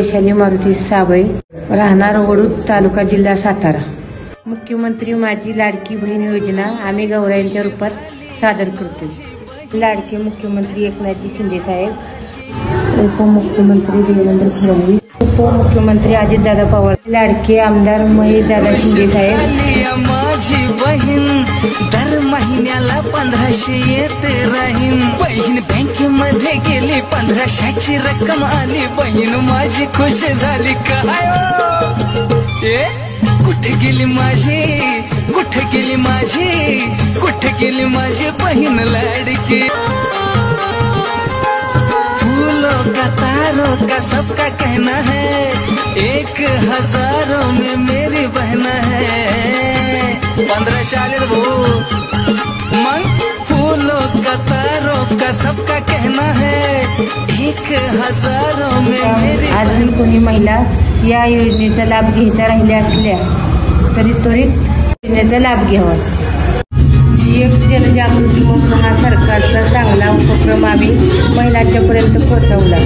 वैशाली मारुती साबळे, राहणार वडूद, तालुका, जिल्हा सातारा। मुख्यमंत्री माझी लाडकी बहीण योजना आम्ही गौराईंच्या रूपात सादर करतो। लाडके मुख्यमंत्री एकनाथजी शिंदे साहेब, उपमुख्यमंत्री देवेंद्र फडणवीस, उपमुख्यमंत्री अजितदादा पवार, लाडके आमदार महेशदादा शिंदे साहेब। माझी बहीण दर महिन्याला 1500 येते राहीन। बहीण बँकेमध्ये गेली 1500ची रक्कम आली। बहीण माझी खुश झाली काय कुठे गेली माझी, कुठे गेली माझी, कुठे गेली माझी बहीण लाडकी। फूलों का तारों का सबका कहना है, 1000 में मेरी बहन है। 1500 आले भाऊ मग। फूलों का तारों का सबका कहना है, 1000 में मेरी। अजून कोणी महिला या योजनेचा लाभ घ्यायचा राहिल्या असल्या तरी त्वरित योजनेचा लाभ घ्यावा। एक जनजागृती म्हणून हा सरकारचा चांगला उपक्रम आम्ही महिलांच्या पर्यंत पोहोचवला।